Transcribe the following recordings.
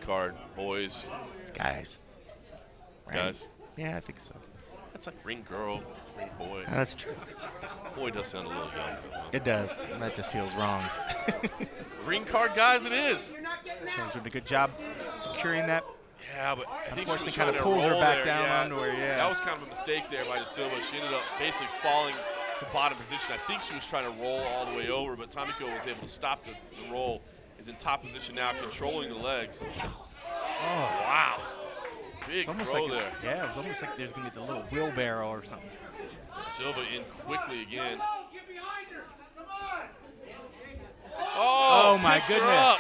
card, boys. Guys. Right? Guys. Yeah, I think so. That's like ring girl, ring boy. That's true. Boy does sound a little young. It does. That just feels wrong. Ring card guys, it is. She's doing a good job securing that. Yeah, but I think she was kind trying of to pulls her roll back there. down Yeah. onto her. Yeah. That was kind of a mistake there by DaSilva. She ended up basically falling to bottom position. I think she was trying to roll all the way over, but Tamiko was able to stop the roll. Is in top position now, controlling the legs. Oh, wow. Big almost throw like there. Yeah, it was almost like there's going to be the little wheelbarrow or something. DaSilva in quickly again. Oh, my picks her goodness. up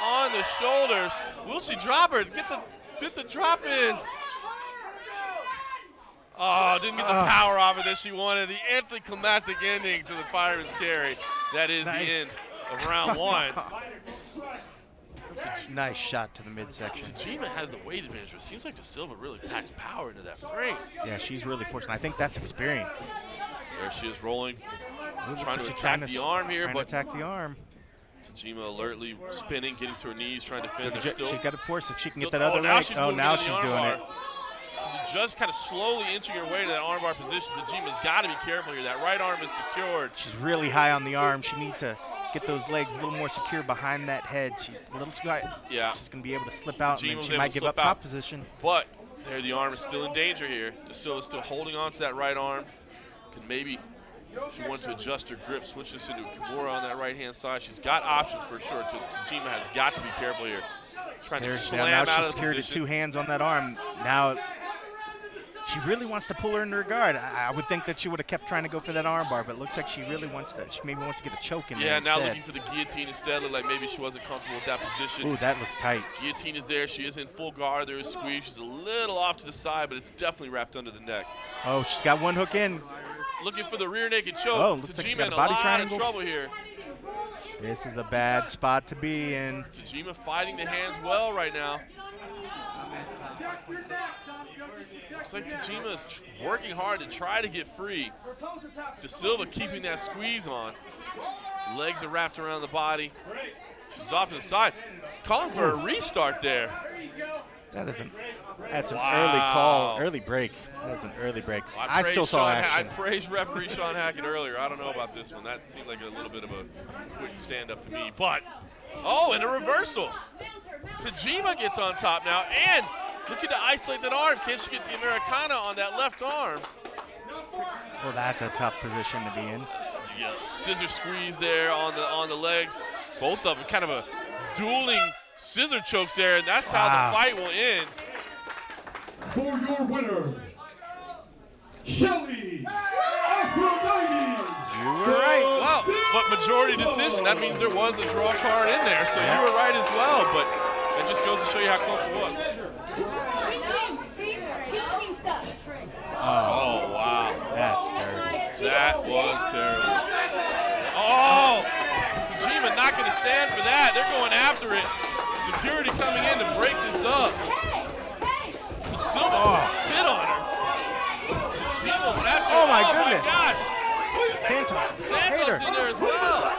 on the shoulders. Will she drop her? Get the drop in. Oh, didn't get the power off it that she wanted. The anticlimactic ending to the fireman's carry. That is the end of round one. That's a nice shot to the midsection. Tajima has the weight advantage, but it seems like DaSilva really packs power into that frame. Yeah, she's really fortunate. I think that's experience. There she is rolling, trying to She's attack the arm here, but attack the arm. Tajima alertly spinning, getting to her knees, trying to defend. She's got to force if she can get that other leg. Now she's doing it. She's just kind of slowly inching her way to that armbar position. Tajima's got to be careful here. That right arm is secured. She's really high on the arm. She needs to get those legs a little more secure behind that head. She's a little too high. Yeah. She's going to be able to slip out, and then she able might to give slip up top out. position. But there, the arm is still in danger here. DaSilva's still holding on to that right arm. Can maybe, if she wants to adjust her grip, switch this into Kimura on that right-hand side. She's got options for sure. Tajima has got to be careful here. Trying to slam now out of she's the secured to position. 2 hands on that arm. Now she really wants to pull her into her guard. I would think that she would have kept trying to go for that arm bar, but it looks like she really wants to. She maybe wants to get a choke in there. Yeah, now instead. looking for the guillotine instead. Looked like maybe she wasn't comfortable with that position. Ooh, that looks tight. Guillotine is there. She is in full guard. There is squeeze. She's a little off to the side, but it's definitely wrapped under the neck. Oh, she's got one hook in. Looking for the rear naked choke. Oh, looks like she's got Tajima in a a body lot triangle. of trouble here. This is a bad spot to be in. Tajima fighting the hands well right now. Looks like Tajima is working hard to try to get free. DaSilva keeping that squeeze on. Legs are wrapped around the body. She's off to the side. Calling for a restart there. That's an early call, early break. That's an early break. Well, I still saw action. I praised referee Sean Hackett earlier. I don't know about this one. That seemed like a little bit of a quick stand-up to me. But, and a reversal. Tajima gets on top now, and looking to isolate that arm. Can she get the Americana on that left arm? Well, that's a tough position to be in. Yeah, scissor squeeze there on the legs. Both of them kind of a dueling scissor chokes there, and that's how the fight will end. For your winner, Shelly Aphrodite. You were right. Well, but majority decision. That means there was a draw card in there, so you were right as well. But it just goes to show you how close it was. Oh, wow. That's dirty. That was terrible. Oh, Tajima not going to stand for that. They're going after it. Security coming in to break this up. DaSilva spit on her. Tajima went after her. my goodness. My gosh. Santos in there as well.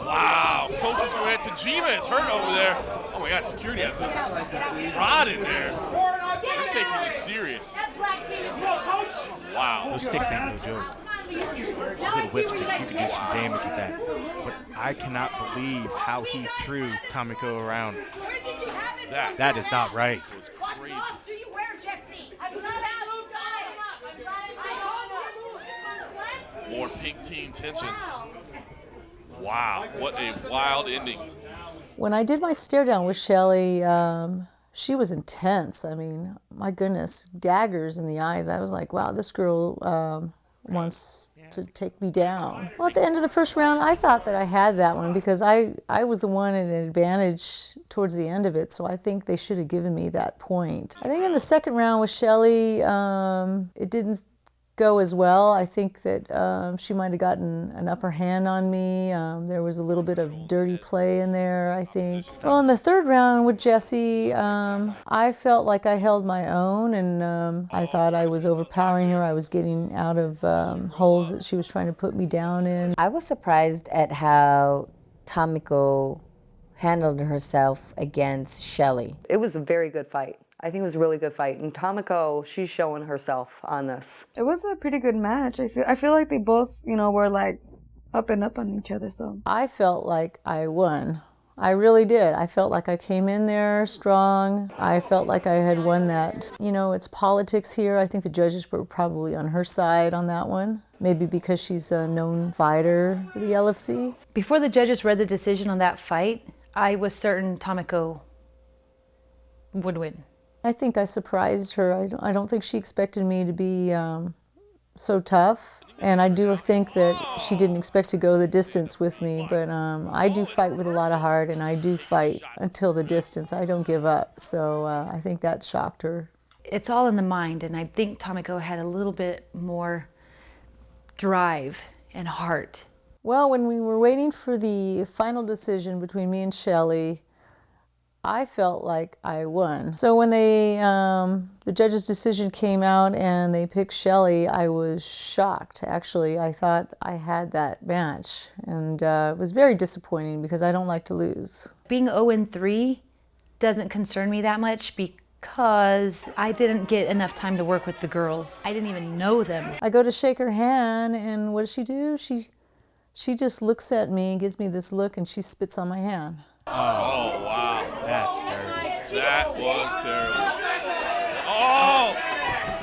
Wow. Coach is going at Tajima is hurt over there. Oh my God, security has a rod in there. They're taking this serious. Wow. Those sticks ain't no joke. Those little whipsticks, you can do some damage with that. But I cannot believe how he threw Tamiko around. That is not right. It was crazy. More pink team tension. Wow, what a wild ending. When I did my stare down with Shelly, she was intense. I mean, my goodness, daggers in the eyes. I was like, wow, this girl wants to take me down. Well, at the end of the first round, I thought that I had that one because I was the one at an advantage towards the end of it, so I think they should have given me that point. I think in the second round with Shelly, it didn't go as well. I think that she might have gotten an upper hand on me. There was a little bit of dirty play in there, I think. Well, in the third round with Jessie, I felt like I held my own, and I thought I was overpowering her. I was getting out of holes that she was trying to put me down in. I was surprised at how Tamiko handled herself against Shelly. It was a very good fight. I think it was a really good fight. And Tamiko, she's showing herself on this. It was a pretty good match. I feel like they both, were like up and up on each other. So I felt like I won. I really did. I felt like I came in there strong. I felt like I had won that. It's politics here. I think the judges were probably on her side on that one. Maybe because she's a known fighter for the LFC. Before the judges read the decision on that fight, I was certain Tamiko would win. I think I surprised her. I don't think she expected me to be so tough. And I do think that she didn't expect to go the distance with me, but I do fight with a lot of heart, and I do fight until the distance. I don't give up, so I think that shocked her. It's all in the mind, and I think Tamiko had a little bit more drive and heart. Well, when we were waiting for the final decision between me and Shelly, I felt like I won. So when the judge's decision came out and they picked Shelly, I was shocked. Actually, I thought I had that match, and it was very disappointing because I don't like to lose. Being 0-3 doesn't concern me that much because I didn't get enough time to work with the girls. I didn't even know them. I go to shake her hand, and what does she do? She just looks at me and gives me this look, and she spits on my hand. Oh, wow. That's dirty. That was terrible. Oh!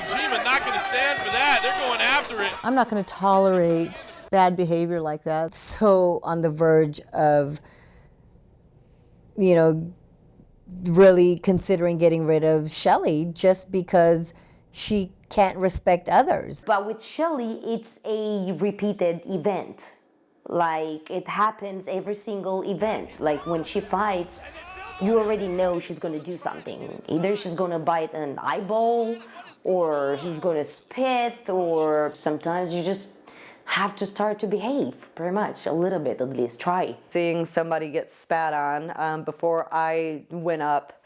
Tajima not going to stand for that. They're going after it. I'm not going to tolerate bad behavior like that. So on the verge of, really considering getting rid of Shelly just because she can't respect others. But with Shelly, it's a repeated event. Like, it happens every single event. Like, when she fights, you already know she's gonna do something. Either she's gonna bite an eyeball, or she's gonna spit, or sometimes you just have to start to behave, pretty much, a little bit at least, try. Seeing somebody get spat on before I went up,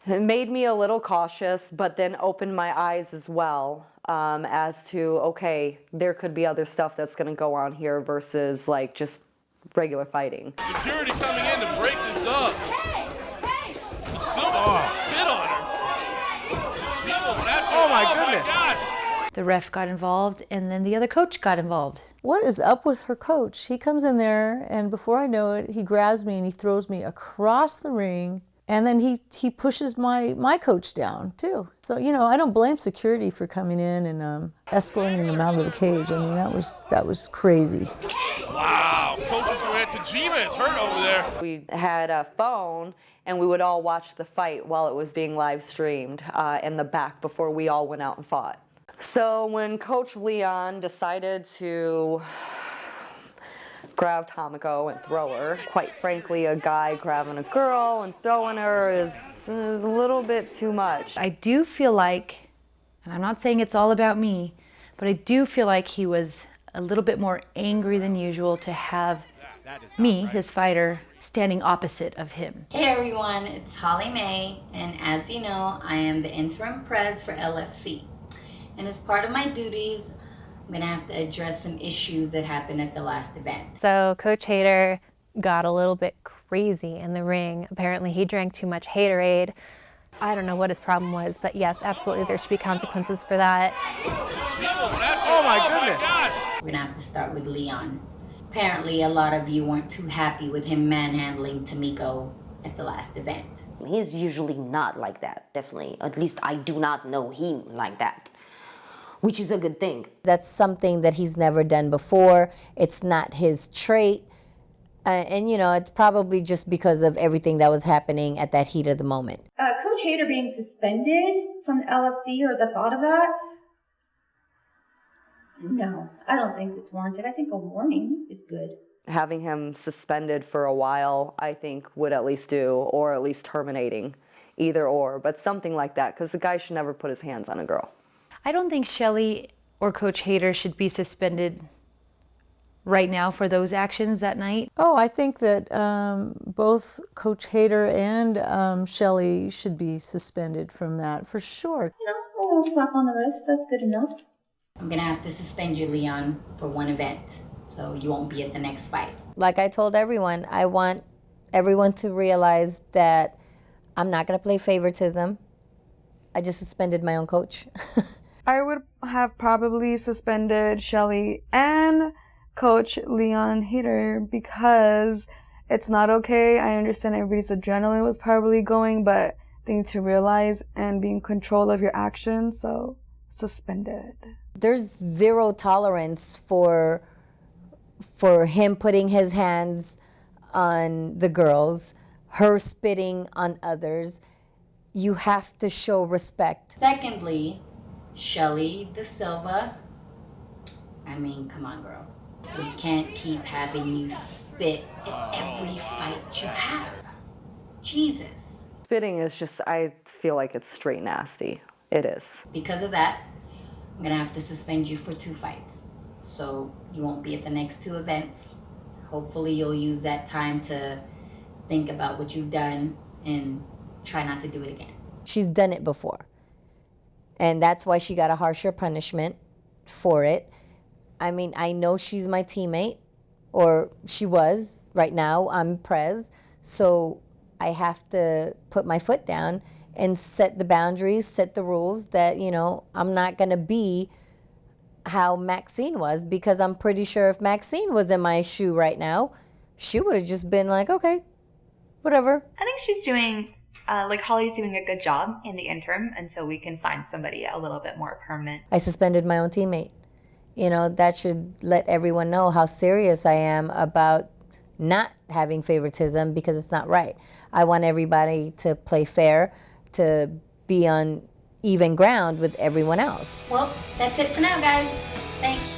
it made me a little cautious, but then opened my eyes as well. As to, okay, there could be other stuff that's going to go on here versus like just regular fighting. Security coming in to break this up. DaSilva spit on her. Tajima went after her. Oh my goodness. Gosh. The ref got involved, and then the other coach got involved. What is up with her coach? He comes in there, and before I know it, he grabs me and he throws me across the ring. And then he pushes my coach down, too. So, I don't blame security for coming in and escorting them out of the cage. I mean, that was crazy. Wow. Coach is going at Tajima is hurt over there. We had a phone, and we would all watch the fight while it was being live streamed in the back before we all went out and fought. So when Coach Leon decided to grab Tamiko and throw her. Quite frankly, a guy grabbing a girl and throwing her is a little bit too much. I do feel like, and I'm not saying it's all about me, but I do feel like he was a little bit more angry than usual to have me, his fighter, standing opposite of him. Hey everyone, it's Holly Mae, and as you know, I am the interim pres for LFC. And as part of my duties, I'm gonna have to address some issues that happened at the last event. So Coach Hader got a little bit crazy in the ring. Apparently he drank too much Haterade. I don't know what his problem was, but yes, absolutely there should be consequences for that. Oh my goodness. We're gonna have to start with Leon. Apparently a lot of you weren't too happy with him manhandling Tamiko at the last event. He's usually not like that, definitely. At least I do not know him like that. Which is a good thing. That's something that he's never done before. It's not his trait. And it's probably just because of everything that was happening at that heat of the moment. Coach Hader being suspended from the LFC, or the thought of that? No, I don't think it's warranted. I think a warning is good. Having him suspended for a while, I think, would at least do, or at least terminating, either or, but something like that, because the guy should never put his hands on a girl. I don't think Shelly or Coach Hader should be suspended right now for those actions that night. Oh, I think that both Coach Hader and Shelly should be suspended from that, for sure. A little slap on the wrist, that's good enough. I'm gonna have to suspend you, Leon, for one event, so you won't be at the next fight. Like I told everyone, I want everyone to realize that I'm not going to play favoritism. I just suspended my own coach. I would have probably suspended Shelly and Coach Leon Hader because it's not okay. I understand everybody's adrenaline was probably going, but they need to realize and be in control of your actions, so suspended. There's zero tolerance for him putting his hands on the girls, her spitting on others. You have to show respect. Secondly, Shelly DaSilva, I mean, come on, girl. We can't keep having you spit at every fight you have. Jesus. Spitting is just, I feel like it's straight nasty. It is. Because of that, I'm gonna have to suspend you for 2 fights. So you won't be at the next 2 events. Hopefully you'll use that time to think about what you've done and try not to do it again. She's done it before. And that's why she got a harsher punishment for it. I mean, I know she's my teammate, or she was. Right now, I'm Prez. So I have to put my foot down and set the boundaries, set the rules that, you know, I'm not going to be how Maxine was, because I'm pretty sure if Maxine was in my shoe right now, she would have just been like, okay, whatever. I think she's doing, Holly's doing a good job in the interim until we can find somebody a little bit more permanent. I suspended my own teammate. You know, that should let everyone know how serious I am about not having favoritism, because it's not right. I want everybody to play fair, to be on even ground with everyone else. Well, that's it for now, guys. Thanks.